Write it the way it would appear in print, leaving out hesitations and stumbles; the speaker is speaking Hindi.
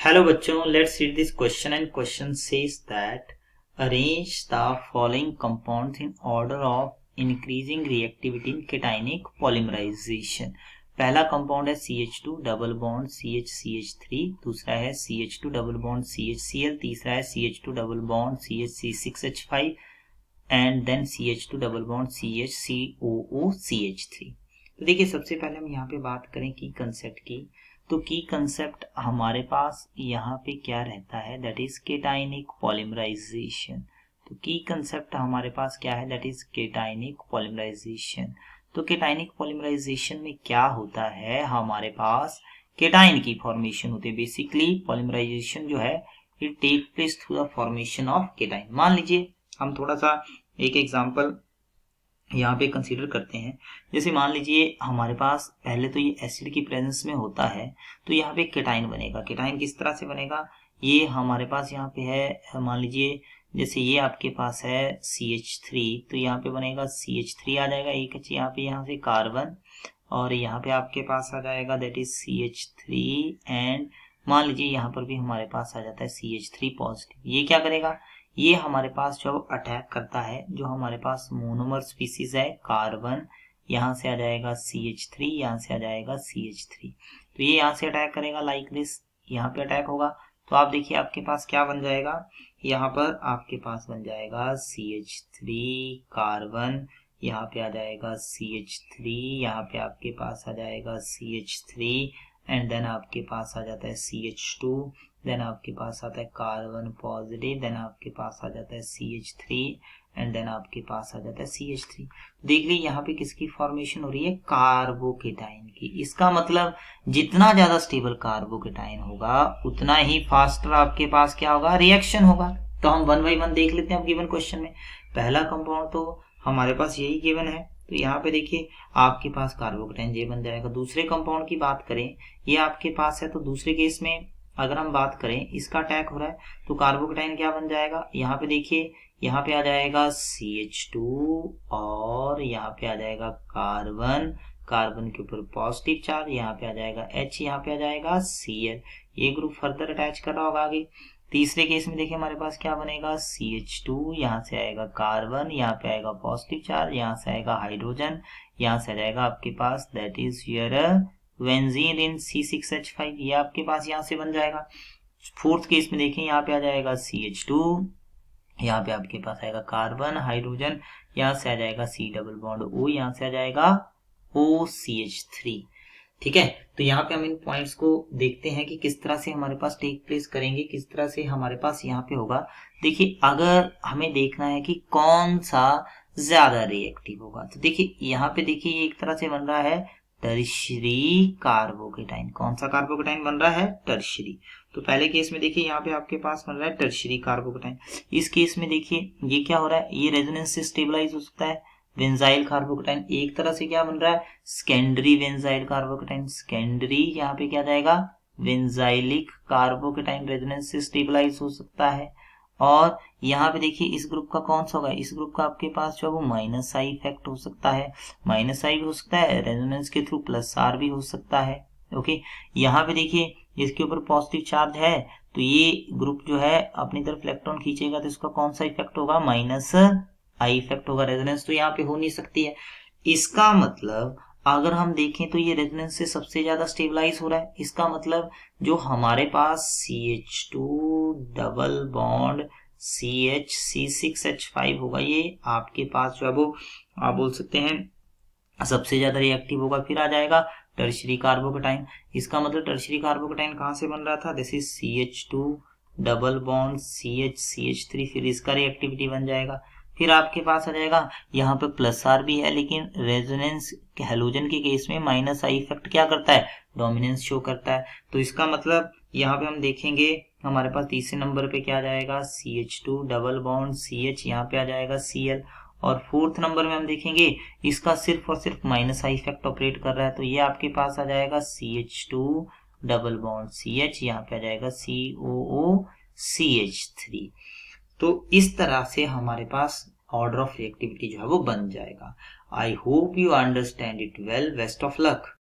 Hello बच्चों, let's read this question and question says that arrange the following compounds in order of increasing reactivity in cationic polymerization। पहला कंपाउंड है CH2 डबल बॉन्ड CH3, दूसरा है CH2 डबल बॉन्ड CHCl, तीसरा है CH2 double bond CHC6H5 and then CH2 double bond CHCOOCH3। तो देखिए सबसे पहले हम यहाँ पे बात करें की कंसेप्ट की, तो की कंसेप्ट हमारे पास यहाँ पे क्या रहता है, दैट इज केटाइनिक पॉलीमराइजेशन। तो की कंसेप्ट हमारे पास क्या है, दैट इज केटाइनिक पॉलीमराइजेशन। तो केटाइनिक पॉलीमराइजेशन में क्या होता है, हमारे पास केटाइन की फॉर्मेशन होती है। बेसिकली पॉलीमराइजेशन जो है it take place through the formation of cation. मान लीजिए हम थोड़ा सा एक एग्जांपल यहाँ पे कंसीडर करते हैं। जैसे मान लीजिए हमारे पास पहले तो ये एसिड की प्रेजेंस में होता है, तो यहाँ पे केटाइन बनेगा। केटाइन किस तरह से बनेगा, ये हमारे पास यहाँ पे है, मान लीजिए जैसे ये आपके पास है CH3, तो यहाँ पे बनेगा CH3 आ जाएगा एक, यहाँ से कार्बन, और यहाँ पे आपके पास आ जाएगा दैट इज CH3 एंड मान लीजिए यहाँ पर भी हमारे पास आ जाता है CH3 पॉजिटिव। ये क्या करेगा, ये हमारे पास जो अटैक करता है, जो हमारे पास मोनोमर स्पीसीज है कार्बन, यहाँ से आ जाएगा CH3, यहाँ से आ जाएगा CH3, तो ये यहाँ से अटैक करेगा लाइक दिस, यहाँ पे अटैक होगा। तो आप देखिए आपके पास क्या बन जाएगा, यहाँ पर आपके पास बन जाएगा CH3 कार्बन, यहाँ पे आ जाएगा CH3, यहाँ पे आपके पास आ जाएगा CH3 एंड देन आपके पास आ जाता है CH2, देन आपके पास आता है कार्बन पॉजिटिव, देन आपके पास आ जाता है CH3 एंड देन आपके पास आ जाता है CH3। देख लीजिए यहाँ पे किसकी फॉर्मेशन हो रही है, कार्बोकेटाइन की। इसका मतलब जितना ज्यादा स्टेबल कार्बोकेटाइन होगा उतना ही फास्टर आपके पास क्या होगा, रिएक्शन होगा। तो हम वन बाई वन देख लेते हैं अब गिवन क्वेश्चन में। पहला कंपाउंड तो हमारे पास यही गिवन है, तो यहाँ पे देखिए आपके पास कार्बोकेटाइन जे बन जाएगा। दूसरे कंपाउंड की बात करें, ये आपके पास है, तो दूसरे केस में अगर हम बात करें इसका अटैक हो रहा है, तो कार्बोकेटाइन क्या बन जाएगा, यहाँ पे देखिए यहाँ पे आ जाएगा CH2 और यहाँ पे आ जाएगा कार्बन, कार्बन के ऊपर पॉजिटिव चार्ज, यहाँ पे आ जाएगा H, यहाँ पे आ जाएगा Cl। ये ग्रुप फर्दर अटैच कर रहा होगा आगे। तीसरे केस में देखिए हमारे पास क्या बनेगा, CH2, यहाँ से आएगा कार्बन, यहाँ पे आएगा पॉजिटिव चार्ज, यहाँ से आएगा हाइड्रोजन, यहाँ से आ जाएगा आपके पास that is your benzene in C6H5, ये आपके पास यहाँ से बन जाएगा। फोर्थ केस में देखें यहाँ पे आ जाएगा CH2, यहाँ पे आपके पास आएगा कार्बन हाइड्रोजन, यहाँ से आ जाएगा C डबल बॉन्ड O, यहाँ से आ जाएगा OCH3। ठीक है, तो यहाँ पे हम इन पॉइंट्स को देखते हैं कि किस तरह से हमारे पास टेक प्लेस करेंगे, किस तरह से हमारे पास यहाँ पे होगा। देखिए अगर हमें देखना है कि कौन सा ज्यादा रिएक्टिव होगा, तो देखिए यहाँ पे देखिए एक तरह से बन रहा है टर्शियरी कार्बोकेटाइन। कौन सा कार्बोकेटाइन बन रहा है, टर्शियरी। तो पहले केस में देखिए यहाँ पे आपके पास बन रहा है टर्शियरी कार्बोकेटाइन। इस केस में देखिए ये क्या हो रहा है, ये रेजोनेंस से स्टेबलाइज हो सकता है बेंजाइल कार्बोकेटाइन। एक तरह से क्या बन रहा है, सेकेंडरी बेंजाइल कार्बोकेटाइन। सेकेंडरी यहाँ पे क्या जाएगा, बेंजाइलिक कार्बोकेटाइन रेजोनेंस से स्टेबलाइज हो सकता है। और यहाँ पे देखिए इस ग्रुप का कौन सा होगा, इस ग्रुप का आपके पास जो है वो माइनस आई इफेक्ट हो सकता है, माइनस आई भी हो सकता है, रेजोनेंस के थ्रू प्लस आर भी हो सकता है। ओके, यहाँ पे देखिए इसके ऊपर पॉजिटिव चार्ज है, तो ये ग्रुप जो है अपनी तरफ इलेक्ट्रॉन खींचेगा, तो इसका कौन सा इफेक्ट होगा, माइनस आई इफेक्ट होगा। रेजोनेंस तो यहाँ पे हो नहीं सकती है। इसका मतलब अगर हम देखें तो ये रेजोनेंस से सबसे ज्यादा स्टेबलाइज हो रहा है। इसका मतलब जो हमारे पास CH2 डबल बॉन्ड CH6H5 होगा, ये आपके पास जो है वो आप बोल सकते हैं सबसे ज्यादा रिएक्टिव होगा। फिर आ जाएगा टर्शियरी कार्बोकेटाइन। इसका मतलब टर्शियरी कार्बोकेटाइन कहाँ से बन रहा था, this is CH2 double bond CH3, फिर इसका रिएक्टिविटी बन जाएगा। फिर आपके पास आ जाएगा यहाँ पे प्लस आर भी है, लेकिन रेजोनेंस हैलोजन के केस में माइनस आई इफेक्ट क्या करता है, डोमिनेंस शो करता है। तो इसका मतलब यहाँ पे हम देखेंगे हमारे पास तीसरे नंबर पे क्या आ जाएगा, CH2 डबल बॉन्ड CH, यहाँ पे आ जाएगा Cl। और फोर्थ नंबर में हम देखेंगे इसका सिर्फ और सिर्फ माइनस आई इफेक्ट ऑपरेट कर रहा है, तो ये आपके पास आ जाएगा CH2 डबल बॉन्ड CH, यहाँ पे आ जाएगा COOCH3। तो इस तरह से हमारे पास ऑर्डर ऑफ रिएक्टिविटी जो है वो बन जाएगा। I hope you understand it well. Best of luck.